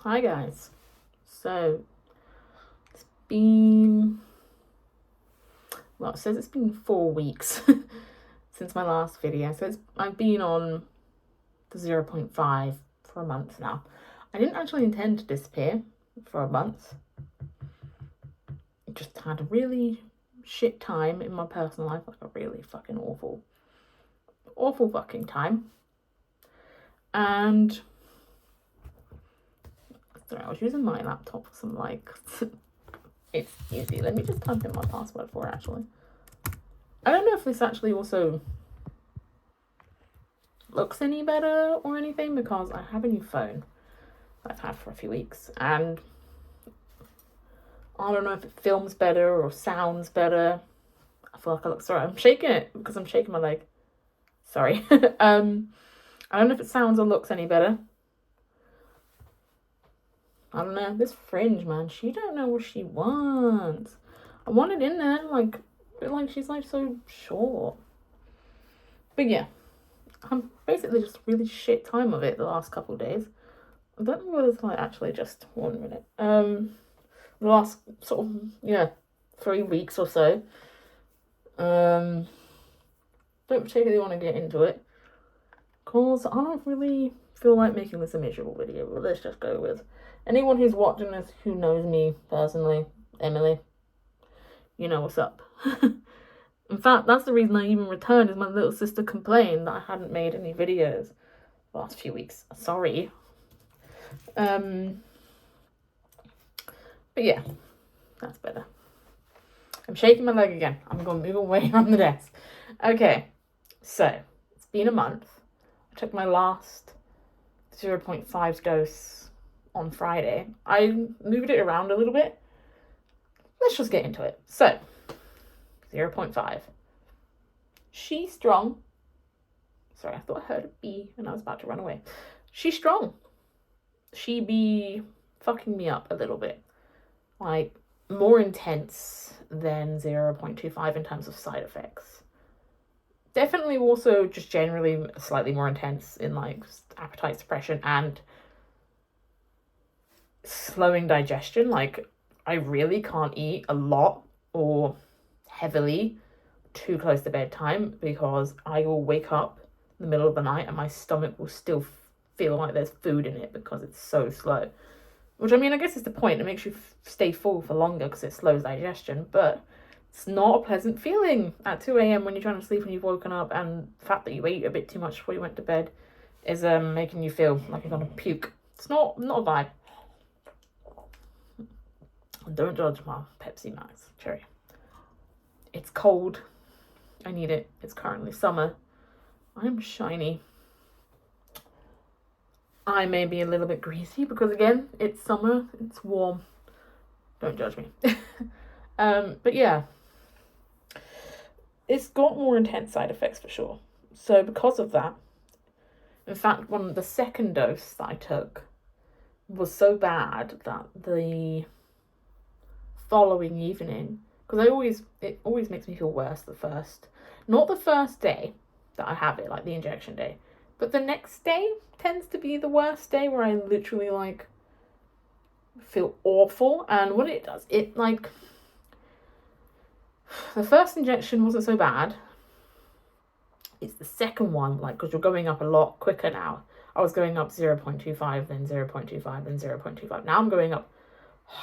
Hi guys. So it's been, well, it says it's been 4 weeks since my last video. So I've been on the 0.5 for a month now. I didn't actually intend to disappear for a month. I just had a really shit time in my personal life, like a really fucking awful fucking time. And sorry, I was using my laptop for some it's easy. Let me just type in my password for it, actually. I don't know if this actually also looks any better or anything, because I have a new phone that I've had for a few weeks, and I don't know if it films better or sounds better. I feel like I look, sorry, I'm shaking it because I'm shaking my leg. Sorry. I don't know if it sounds or looks any better. I don't know. This fringe, man, she don't know what she wants. I want it in there, like she's like so short. But yeah, I'm basically just really shit time of it the last couple of days. I don't know whether it's like actually just 1 minute. The last sort of 3 weeks or so. Don't particularly want to get into it, cause I don't really feel like making this a miserable video. But let's just go with anyone who's watching this who knows me personally. Emily, you know what's up. In fact, that's the reason I even returned, is my little sister complained that I hadn't made any videos the last few weeks. Sorry. But yeah, that's better. I'm shaking my leg again. I'm going to move away from the desk. Okay, so it's been a month. I took my last 0.5 dose on Friday. I moved it around a little bit. Let's just get into it. So, 0.5. She's strong. Sorry, I thought I heard a bee and I was about to run away. She's strong. She be fucking me up a little bit. Like, more intense than 0.25 in terms of side effects. Definitely also just generally slightly more intense in like appetite suppression and slowing digestion. Like, I really can't eat a lot or heavily too close to bedtime, because I will wake up in the middle of the night and my stomach will still feel like there's food in it because it's so slow. Which, I mean, I guess is the point. It makes you stay full for longer because it slows digestion, but it's not a pleasant feeling at 2 a.m. when you're trying to sleep and you've woken up, and the fact that you ate a bit too much before you went to bed is making you feel like you're gonna puke. It's not a vibe. Don't judge my Pepsi Max cherry. It's cold. I need it. It's currently summer. I'm shiny. I may be a little bit greasy because, again, it's summer. It's warm. Don't judge me. But yeah, it's got more intense side effects for sure. So because of that, in fact, the second dose that I took was so bad that the following evening, because it always makes me feel worse not the first day that I have it, like the injection day, but the next day tends to be the worst day, where I literally like feel awful. And what it does, it like, the first injection wasn't so bad. It's the second one, like, because you're going up a lot quicker now. I was going up 0.25, then 0.25, then 0.25. Now I'm going up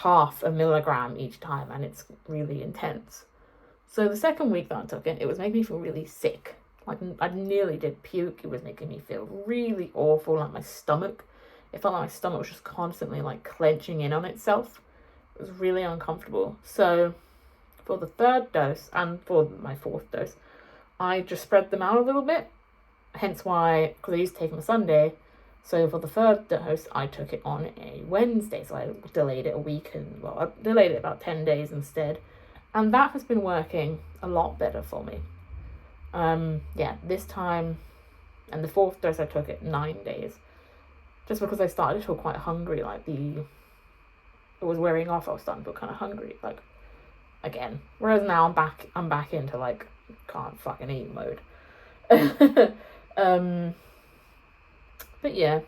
0.5 milligram each time, and it's really intense. So the second week that I took it, it was making me feel really sick. Like, I nearly did puke. It was making me feel really awful, like my stomach. It felt like my stomach was just constantly like clenching in on itself. It was really uncomfortable. So for the third dose and for my fourth dose, I just spread them out a little bit. Hence why, because I used to take them a Sunday. So for the third dose, I took it on a Wednesday. So I delayed it a week, and I delayed it about 10 days instead. And that has been working a lot better for me. This time, and the fourth dose I took it 9 days. Just because I started to feel quite hungry, like it was wearing off, I was starting to feel kind of hungry, like, again. Whereas now I'm back into like, can't fucking eat mode. But yeah.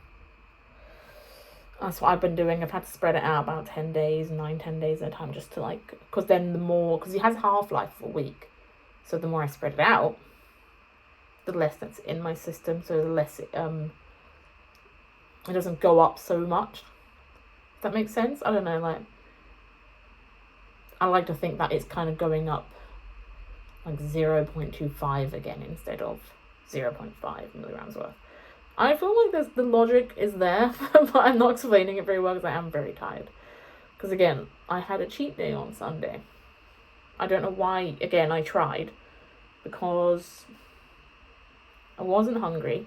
That's what I've been doing. I've had to spread it out about 10 days, 10 days at a time, just to like, because then the more, because it has half-life for a week. So the more I spread it out, the less that's in my system. So the less it doesn't go up so much. If that makes sense? I don't know, like, I like to think that it's kind of going up like 0.25 again instead of 0.5 milligrams worth. I feel like the logic is there, but I'm not explaining it very well because I am very tired. Because again, I had a cheat day on Sunday. I don't know why, again, I tried. Because I wasn't hungry.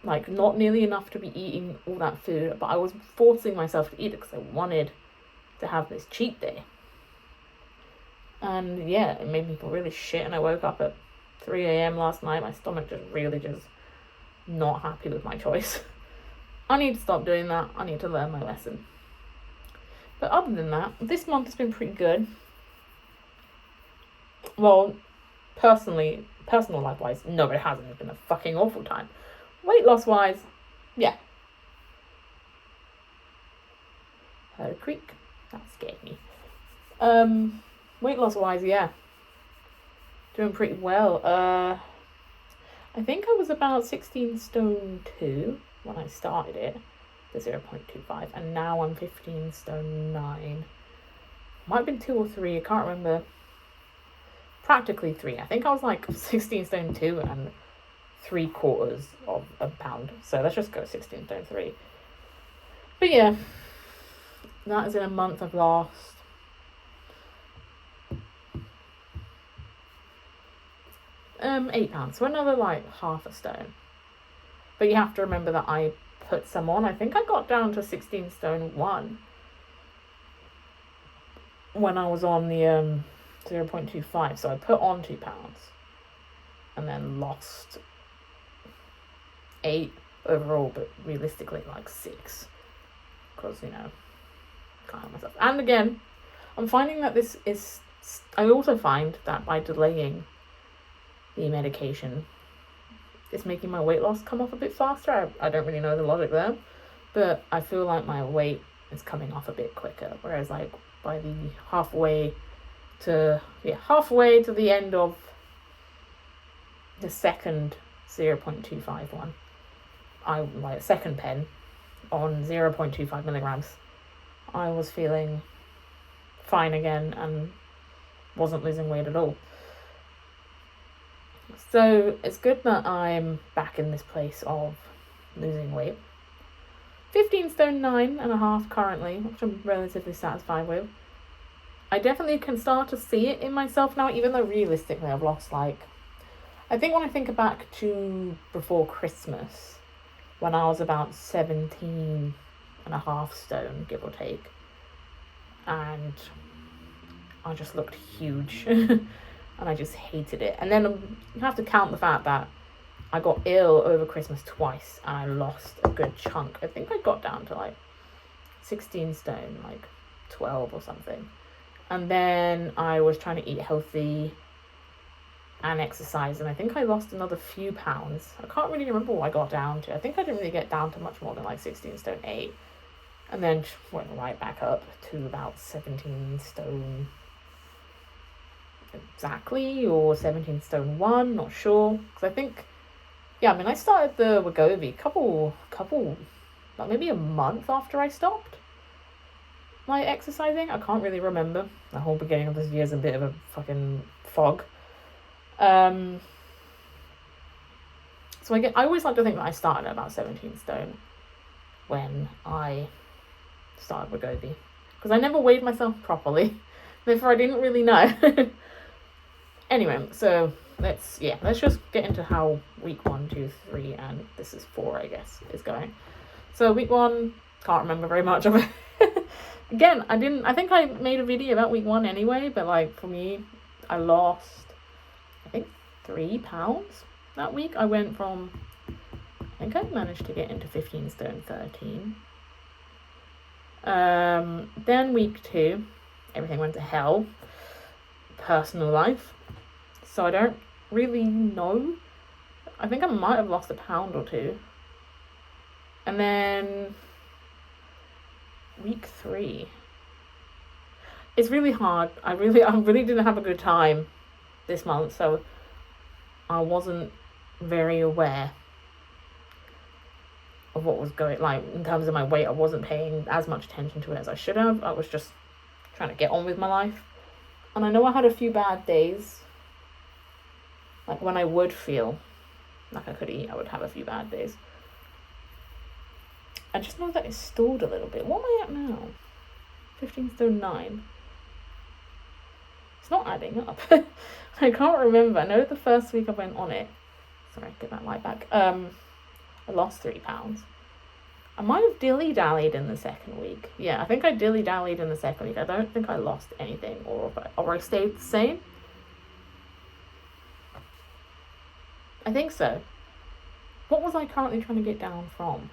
Like, not nearly enough to be eating all that food. But I was forcing myself to eat it because I wanted to have this cheat day. And yeah, it made me feel really shit. And I woke up at 3 a.m. last night. My stomach just not happy with my choice. I need to stop doing that. I need to learn my lesson. But other than that, this month has been pretty good. Well, personal life wise, no, it hasn't. It's been a fucking awful time. Weight loss wise, yeah. Heard a creak. That scared me. Weight loss wise, yeah. Doing pretty well. I think I was about 16 stone 2 when I started it, the 0.25, and now I'm 15 stone 9. Might have been 2 or 3, I can't remember. Practically 3. I think I was like 16 stone 2 and 3/4 of a pound. So let's just go 16 stone 3. But yeah, that is in a month I've lost 8 pounds. So another like half a stone. But you have to remember that I put some on. I think I got down to 16 stone 1 when I was on the 0.25. So I put on 2 pounds and then lost 8 overall, but realistically like 6 because, you know, can't help myself. And again, I'm finding that this is, I also find that by delaying the medication, it's making my weight loss come off a bit faster. I don't really know the logic there, but I feel like my weight is coming off a bit quicker, whereas like by the halfway to the end of the second 0.25 one, my second pen on 0.25 milligrams, I was feeling fine again and wasn't losing weight at all. So it's good that I'm back in this place of losing weight. 15 stone 9.5 currently, which I'm relatively satisfied with. I definitely can start to see it in myself now, even though realistically I've lost like, I think when I think back to before Christmas, when I was about 17.5 stone, give or take, and I just looked huge. And I just hated it. And then you have to count the fact that I got ill over Christmas twice and I lost a good chunk. I think I got down to like 16 stone, like 12 or something. And then I was trying to eat healthy and exercise, and I think I lost another few pounds. I can't really remember what I got down to. I think I didn't really get down to much more than like 16 stone 8. And then went right back up to about 17 stone exactly, or 17 stone 1, not sure, because I think, yeah, I mean, I started the Wegovy couple like maybe a month after I stopped my exercising. I can't really remember. The whole beginning of this year is a bit of a fucking fog. So I always like to think that I started at about 17 stone when I started Wegovy, because I never weighed myself properly, therefore I didn't really know. Anyway, so let's just get into how week 1, 2, 3, and this is 4, I guess, is going. So week 1, can't remember very much of it. Again, I think I made a video about week 1 anyway, but like for me, I lost, I think 3 pounds that week. I went from, I think I managed to get into 15 stone 13. Then week 2, everything went to hell. Personal life. So I don't really know. I think I might have lost a pound or 2. And then week 3. It's really hard. I really didn't have a good time this month, so I wasn't very aware of what was going, like, in terms of my weight. I wasn't paying as much attention to it as I should have. I was just trying to get on with my life. And I know I had a few bad days. Like, when I would feel like I could eat, I would have a few bad days. I just know that it's stalled a little bit. What am I at now? 15 stone 9. It's not adding up. I can't remember. I know the first week I went on it. Sorry, get that light back. I lost 3 pounds. I might have dilly-dallied in the second week. Yeah, I think I dilly-dallied in the second week. I don't think I lost anything, or I stayed the same. I think so. What was I currently trying to get down from?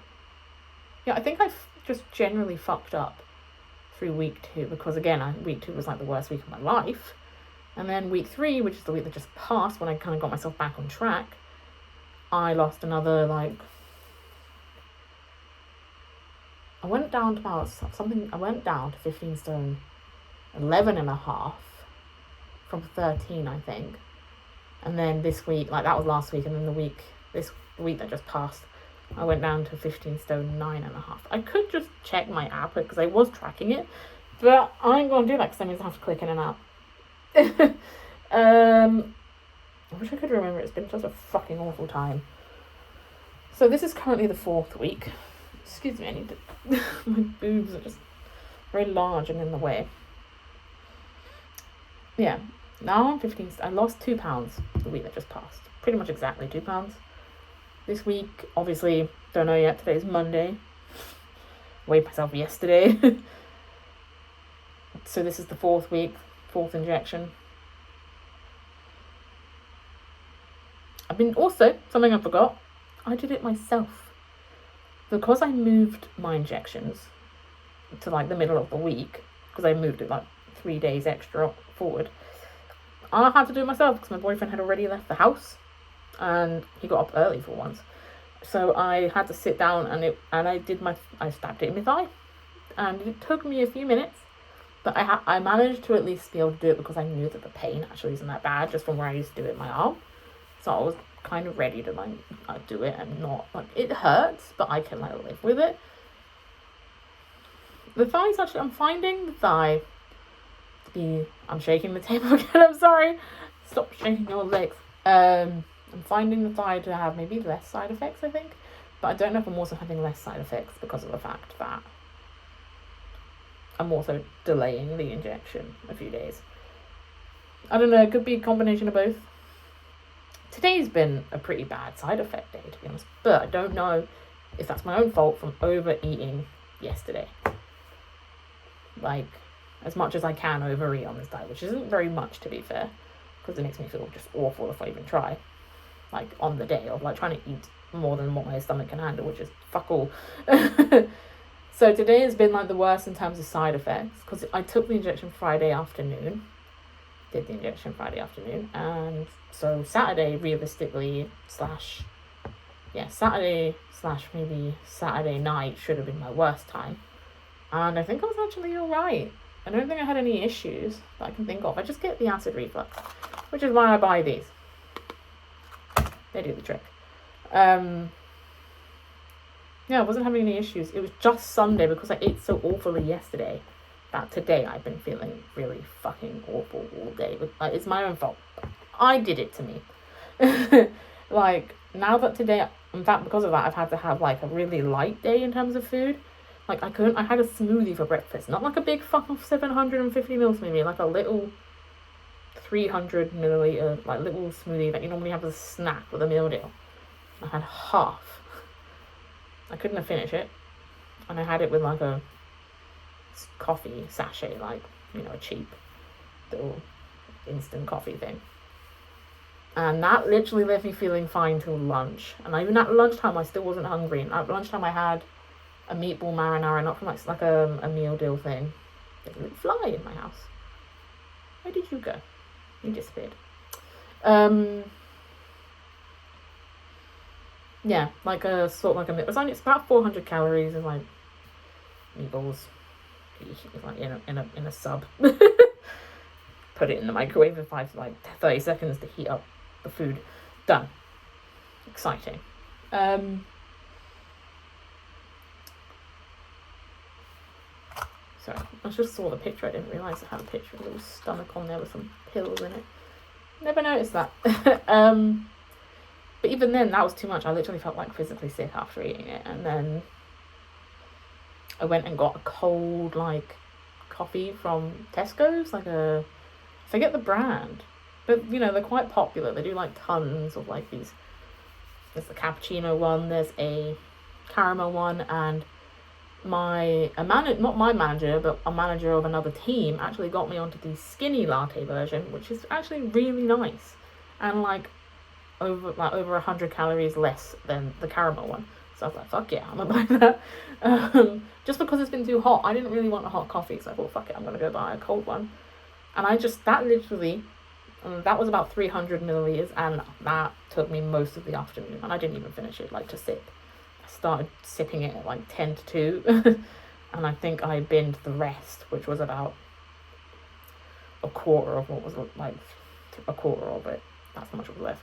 Yeah, I think I just generally fucked up through week 2, because again, week 2 was like the worst week of my life. And then week 3, which is the week that just passed, when I kind of got myself back on track, I lost another, like, I went down to 15 stone 11 and a half from 13, I think. And then this week, like, that was last week, and then the week that just passed, I went down to 15 stone 9 and a half. I could just check my app, because I was tracking it, but I ain't gonna do that, because that means I have to click in and out. I wish I could remember. It's been just a fucking awful time. So this is currently the 4th week. Excuse me, I need to... my boobs are just very large and in the way. Yeah, now I'm 15... I lost 2 pounds the week that just passed. Pretty much exactly 2 pounds. This week, obviously, don't know yet. Today's Monday. Weighed myself yesterday. So this is the 4th week, 4th injection. Also, something I forgot, I did it myself. Because I moved my injections to, like, the middle of the week, because I moved it, like, 3 days extra forward, I had to do it myself, because my boyfriend had already left the house, and he got up early for once. So I had to sit down, and I stabbed it in my thigh, and it took me a few minutes, but I managed to at least be able to do it, because I knew that the pain actually isn't that bad, just from where I used to do it in my arm. So I was kind of ready to, like, do it, and not, like, it hurts, but I can, like, live with it. The thighs, actually, I'm finding the thigh to be... I'm shaking the table again, I'm sorry. Stop shaking your legs. I'm finding the thigh to have maybe less side effects, I think. But I don't know if I'm also having less side effects because of the fact that I'm also delaying the injection a few days. I don't know, it could be a combination of both. Today's been a pretty bad side effect day, to be honest. But I don't know if that's my own fault from overeating yesterday. Like, as much as I can overeat on this diet, which isn't very much, to be fair, because it makes me feel just awful if I even try. Like, on the day of, like, trying to eat more than what my stomach can handle, which is fuck all. So today has been, like, the worst in terms of side effects, because I took the injection Friday afternoon. And so Saturday, realistically, Saturday / maybe Saturday night should have been my worst time. And I think I was actually alright. I don't think I had any issues that I can think of. I just get the acid reflux, which is why I buy these. They do the trick. Yeah, I wasn't having any issues. It was just Sunday, because I ate so awfully yesterday, that today I've been feeling really fucking awful all day. It's my own fault. I did it to me. Like, now that today, in fact, because of that, I've had to have, like, a really light day in terms of food. Like, I had a smoothie for breakfast. Not like a big fucking 750 ml smoothie, like a little 300 milliliter, like, little smoothie that you normally have as a snack with a meal deal. I had half. I couldn't have finished it. And I had it with, like, a coffee sachet, like, you know, a cheap little instant coffee thing. And that literally left me feeling fine till lunch. And even at lunchtime, I still wasn't hungry. And at lunchtime, I had a meatball marinara, not from like a meal deal thing. There's a little fly in my house. Where did you go? You disappeared. Yeah, like a sort of like a... It's about 400 calories and, like, meatballs. like in a sub. Put it in the microwave for 30 seconds to heat up the food. Done. Exciting. Sorry, I just saw the picture. I didn't realise I had a picture of a little stomach on there with some pills in it. Never noticed that. But even then, that was too much. I literally felt like physically sick after eating it. And then I went and got a cold, coffee from Tesco's. I forget the brand. But, they're quite popular. They do, tons of, these. There's the cappuccino one. There's a caramel one. And not my manager, but a manager of another team actually got me onto the skinny latte version, which is actually really nice. And, over 100 calories less than the caramel one. So I was like, fuck yeah, I'm gonna buy that. Just because it's been too hot. I didn't really want a hot coffee, so I thought, fuck it, I'm gonna go buy a cold one. And that was about 300 milliliters, and that took me most of the afternoon, and I didn't even finish it, to sip. I started sipping it at 10 to 2, and I think I binned the rest, which was about a quarter of what was a quarter of it. That's how much was left.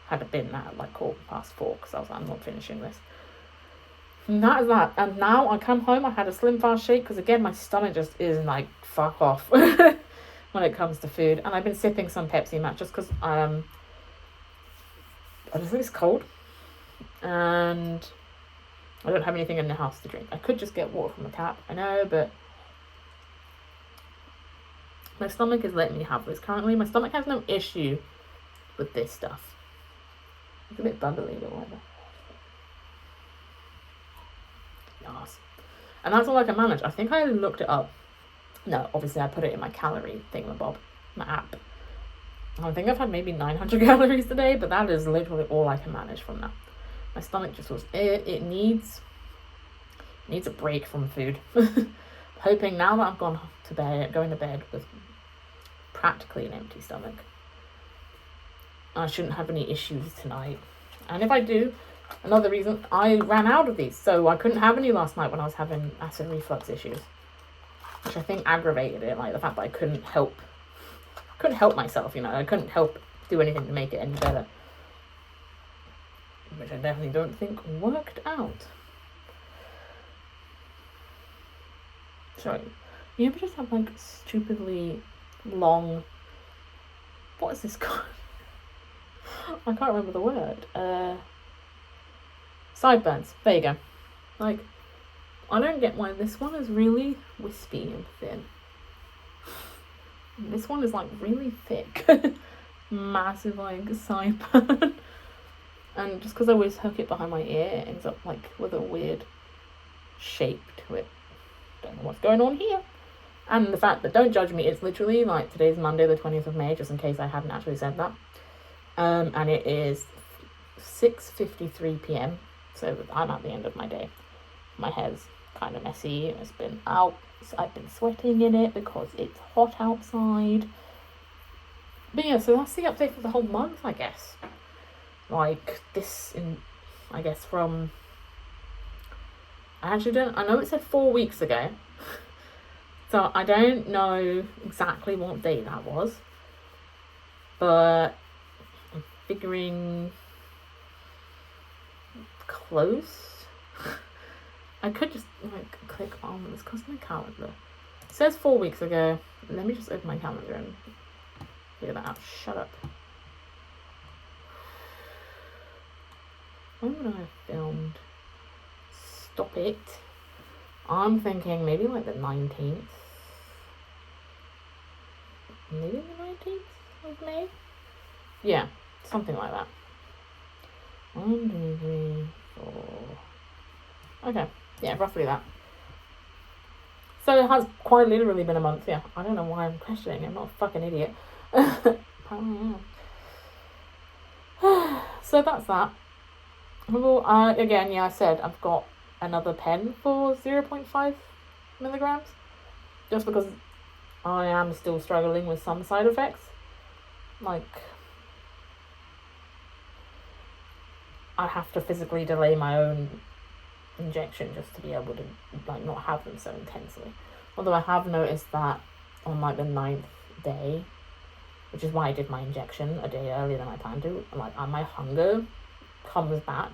Had to bin that at 4:15 because I was like, I'm not finishing this. And that is that. And now I come home, I had a Slim Fast shake because again my stomach just is fuck off when it comes to food. And I've been sipping some Pepsi Max just because it's cold and I don't have anything in the house to drink. I could just get water from the tap, I know, but my stomach is letting me have this currently. My stomach has no issue with this stuff. It's a bit bubbly, but whatever. Yes. And that's all I can manage. I think I looked it up. No, obviously I put it in my calorie thingamabob, my app. I think I've had maybe 900 calories today, but that is literally all I can manage from that. My stomach just was, it needs a break from food. Hoping now that I've going to bed with practically an empty stomach, I shouldn't have any issues tonight. And if I do, another reason, I ran out of these, so I couldn't have any last night when I was having acid reflux issues, which I think aggravated it, the fact that I couldn't help myself, I couldn't help do anything to make it any better, which I definitely don't think worked out. Sorry, you ever just have stupidly long, what is this called? I can't remember the word. Sideburns. There you go. I don't get why this one is really wispy and thin. This one is really thick. Massive sideburn. And just because I always hook it behind my ear, it ends up with a weird shape to it. Don't know what's going on here. And the fact that, don't judge me, it's literally today's Monday the 20th of May, just in case I hadn't actually said that. And it is 6:53 p.m. So I'm at the end of my day. My hair's kind of messy. It's been out. I've been sweating in it because it's hot outside. But yeah, so that's the update for the whole month, I guess. From... I know it said 4 weeks ago. So I don't know exactly what day that was. But I'm figuring close. I could just click on this custom calendar. It says 4 weeks ago. Let me just open my calendar and figure that out. Shut up. When would I have filmed? Stop it. I'm thinking maybe the 19th. Maybe the 19th of May? Yeah, something like that. 1, 2, 3, 4. Okay, yeah, roughly that. So it has quite literally been a month, yeah. I don't know why I'm questioning. I'm not a fucking idiot. Apparently I am. So that's that. Well, again, yeah, I said I've got another pen for 0.5 milligrams. Just because I am still struggling with some side effects. I have to physically delay my own injection just to be able to not have them so intensely. Although I have noticed that on like the 9th day, which is why I did my injection a day earlier than I planned to, like my hunger comes back.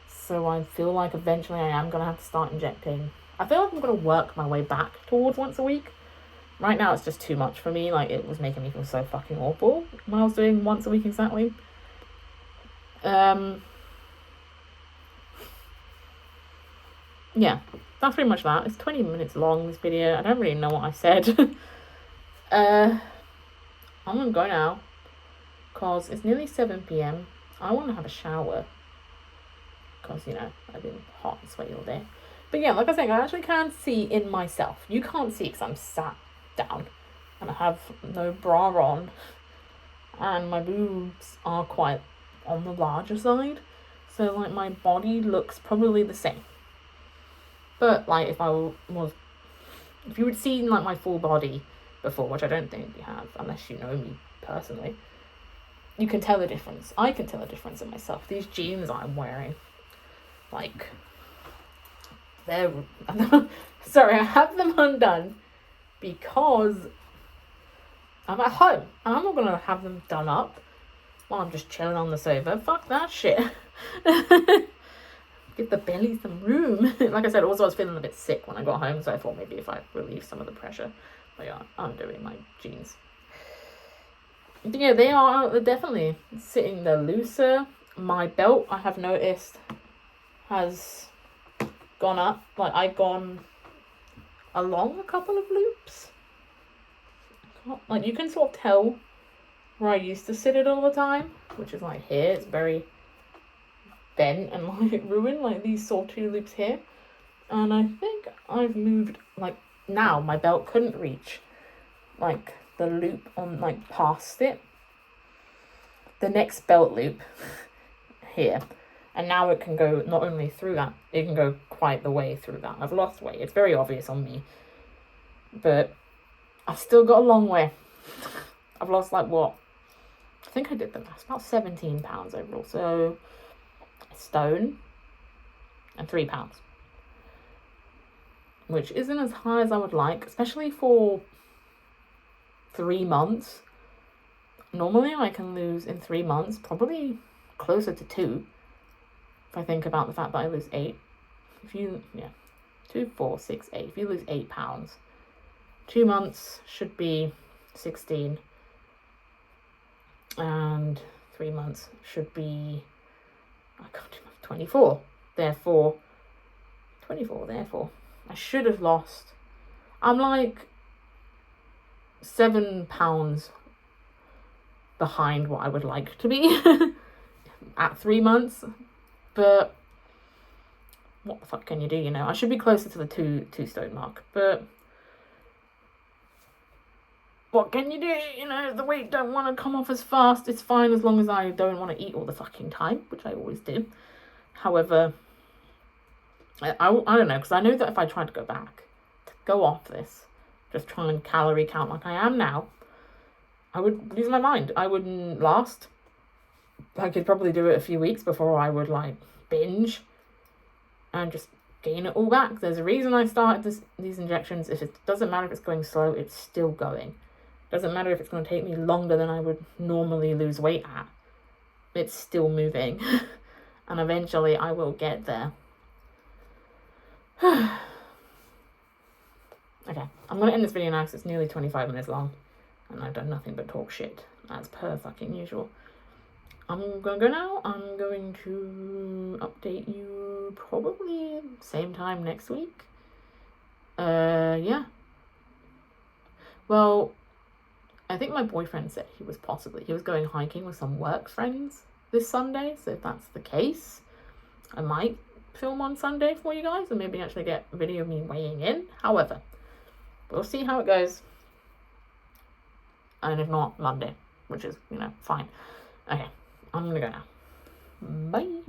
So I feel like eventually I am going to have to start injecting. I feel like I'm going to work my way back towards once a week. Right now it's just too much for me. Like, it was making me feel so fucking awful when I was doing once a week exactly. Yeah, that's pretty much that. It's 20 minutes long, this video. I don't really know what I said. I'm gonna go now, because it's nearly 7 p.m. I want to have a shower, because, you know, I've been hot and sweaty all day. But yeah, like I said, I actually can see in myself. You can't see because I'm sat down and I have no bra on, and my boobs are quite on the larger side, so like my body looks probably the same. But like if you had seen like my full body before, which I don't think you have unless you know me personally, you can tell the difference. I can tell the difference in myself. These jeans I'm wearing, like, they're sorry, I have them undone because I'm at home and I'm not gonna have them done up while I'm just chilling on the sofa. Fuck that shit. Give the belly some room. Like I said, also I was feeling a bit sick when I got home, so I thought maybe if I relieve some of the pressure. But yeah, I'm doing my jeans. But yeah, they're definitely sitting there looser. My belt, I have noticed, has gone up. Like, I've gone along a couple of loops. Like, you can sort of tell where I used to sit it all the time, which is like here. It's very bent and like ruined, like these sawtooth loops here. And I think I've moved, like, now my belt couldn't reach like the loop on like past it, the next belt loop here, and now it can go not only through that, it can go quite the way through that. I've lost weight, it's very obvious on me, but I've still got a long way. I've lost like what, I think I did the math, about 17 pounds overall, so a stone and 3 pounds, which isn't as high as I would like, especially for 3 months. Normally I can lose in 3 months probably closer to 2, if I think about the fact that I lose 8. If you, 2, 4, 6, 8, if you lose 8 pounds, 2 months should be 16, and 3 months should be, I can't do math, 24. Therefore, I should have lost, I'm like 7 pounds behind what I would like to be at 3 months. But what the fuck can you do, you know? I should be closer to the two stone mark, but what can you do? You know, if the weight don't want to come off as fast, it's fine as long as I don't want to eat all the fucking time, which I always do. However, I don't know, because I know that if I tried to go back, to go off this, just try and calorie count like I am now, I would lose my mind. I wouldn't last. I could probably do it a few weeks before I would like binge and just gain it all back. There's a reason I started these injections. If it doesn't matter if it's going slow, it's still going. Doesn't matter if it's going to take me longer than I would normally lose weight at. It's still moving. And eventually I will get there. Okay, I'm going to end this video now because it's nearly 25 minutes long. And I've done nothing but talk shit, as per fucking usual. I'm gonna go now. I'm going to update you probably same time next week. Yeah. Well, I think my boyfriend said he was going hiking with some work friends this Sunday. So if that's the case, I might film on Sunday for you guys and maybe actually get a video of me weighing in. However, we'll see how it goes. And if not, Monday, which is, fine. Okay, I'm gonna go now. Bye.